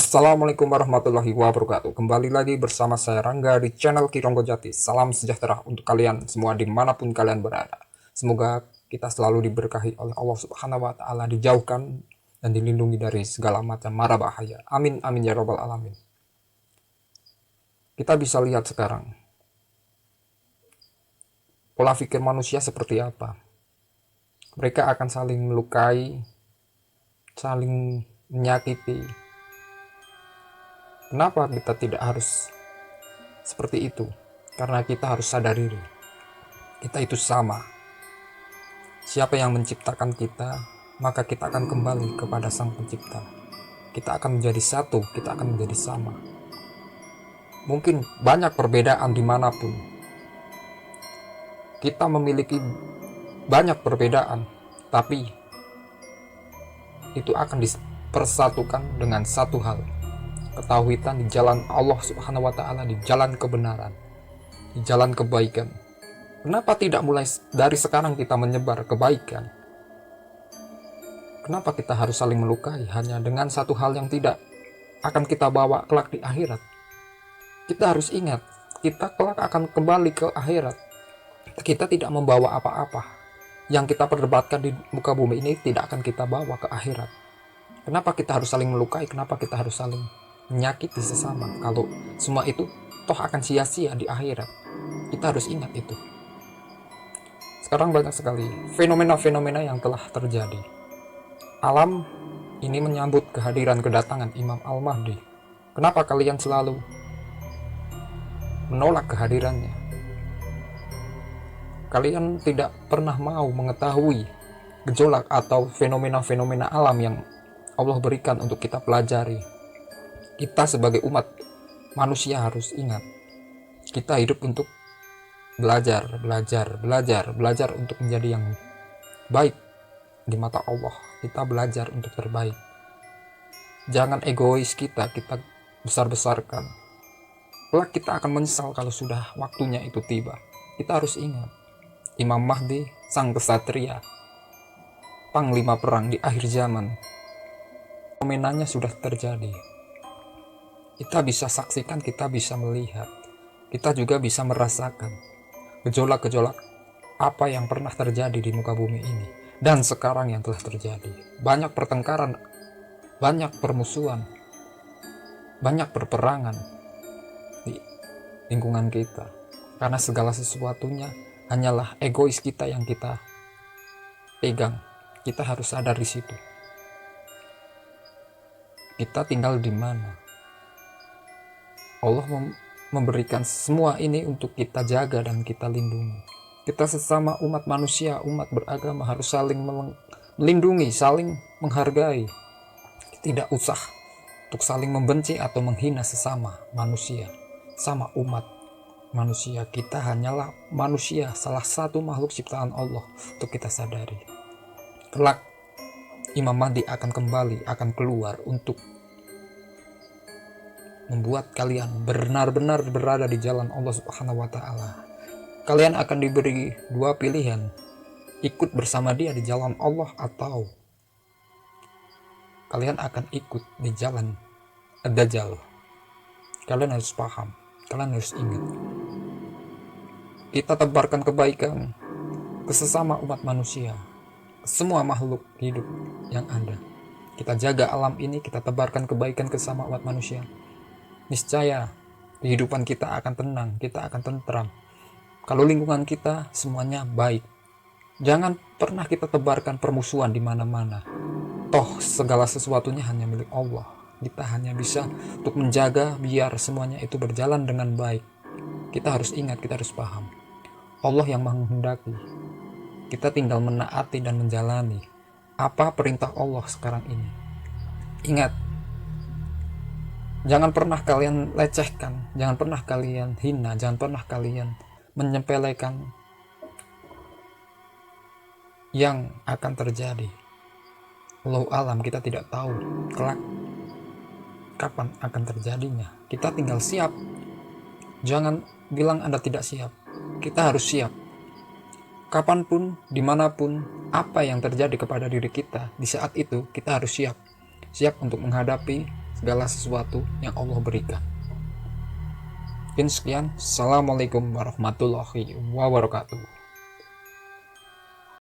Assalamualaikum warahmatullahi wabarakatuh. Kembali lagi bersama saya Rangga di channel Kironggo Jati. Salam sejahtera untuk kalian semua dimanapun kalian berada. Semoga kita selalu diberkahi oleh Allah Subhanahu wa Ta'ala, dijauhkan dan dilindungi dari segala macam mara bahaya. Amin amin ya robbal alamin. Kita bisa lihat sekarang pola pikir manusia seperti apa. Mereka akan saling melukai, saling menyakiti. Kenapa kita tidak harus seperti itu? Karena kita harus sadar diri. Kita itu sama. Siapa yang menciptakan kita, maka kita akan kembali kepada Sang Pencipta. Kita akan menjadi satu, kita akan menjadi sama. Mungkin banyak perbedaan dimanapun. Kita memiliki banyak perbedaan, tapi itu akan dipersatukan dengan satu hal. Ketahuitan di jalan Allah Subhanahu wa Ta'ala, di jalan kebenaran, di jalan kebaikan. Kenapa tidak mulai dari sekarang kita menyebar kebaikan? Kenapa kita harus saling melukai hanya dengan satu hal yang tidak akan kita bawa kelak di akhirat? Kita harus ingat, kita kelak akan kembali ke akhirat. Kita tidak membawa apa-apa. Yang kita perdebatkan di muka bumi ini tidak akan kita bawa ke akhirat. Kenapa kita harus saling melukai? Kenapa kita harus saling menyakiti sesama? Kalau semua itu toh akan sia-sia di akhirat. Kita harus ingat itu. Sekarang banyak sekali fenomena-fenomena yang telah terjadi. Alam ini menyambut kehadiran kedatangan Imam Al-Mahdi. Kenapa kalian selalu menolak kehadirannya? Kalian tidak pernah mau mengetahui gejolak atau fenomena-fenomena alam yang Allah berikan untuk kita pelajari. Kita sebagai umat manusia harus ingat, kita hidup untuk belajar untuk menjadi yang baik di mata Allah. Kita belajar untuk terbaik. Jangan egois kita besar-besarkan. Kelak kita akan menyesal kalau sudah waktunya itu tiba. Kita harus ingat, Imam Mahdi, sang kesatria, panglima perang di akhir zaman, fenomenanya sudah terjadi. Kita bisa saksikan, kita bisa melihat, kita juga bisa merasakan gejolak-gejolak apa yang pernah terjadi di muka bumi ini dan sekarang yang telah terjadi. Banyak pertengkaran, banyak permusuhan, banyak perperangan di lingkungan kita, karena segala sesuatunya hanyalah egois kita yang kita pegang. Kita harus sadar di situ. Kita tinggal di mana? Allah memberikan semua ini untuk kita jaga dan kita lindungi. Kita sesama umat manusia, umat beragama harus saling melindungi, saling menghargai. Tidak usah untuk saling membenci atau menghina sesama manusia, sama umat manusia. Kita hanyalah manusia, salah satu makhluk ciptaan Allah, untuk kita sadari. Kelak Imam Mahdi akan kembali, akan keluar untuk membuat kalian benar-benar berada di jalan Allah Subhanahu wa Ta'ala. Kalian akan diberi dua pilihan, ikut bersama dia di jalan Allah atau kalian akan ikut di jalan Ad-Dajjal. Kalian harus paham, kalian harus ingat, kita tebarkan kebaikan ke sesama umat manusia, ke semua makhluk hidup yang ada. Kita jaga alam ini, kita tebarkan kebaikan ke sesama umat manusia. Niscaya kehidupan kita akan tenang, kita akan tentram. Kalau lingkungan kita semuanya baik. Jangan pernah kita tebarkan permusuhan di mana-mana. Toh segala sesuatunya hanya milik Allah. Kita hanya bisa untuk menjaga biar semuanya itu berjalan dengan baik. Kita harus ingat, kita harus paham, Allah yang menghendaki. Kita tinggal menaati dan menjalani apa perintah Allah sekarang ini. Ingat, jangan pernah kalian lecehkan, jangan pernah kalian hina, jangan pernah kalian menyepelekan yang akan terjadi. Wallahu alam, kita tidak tahu kelak kapan akan terjadinya. Kita tinggal siap. Jangan bilang Anda tidak siap. Kita harus siap. Kapanpun, dimanapun, apa yang terjadi kepada diri kita, di saat itu kita harus siap. Siap untuk menghadapi segala sesuatu yang Allah berikan. Mungkin sekian. Assalamualaikum warahmatullahi wabarakatuh.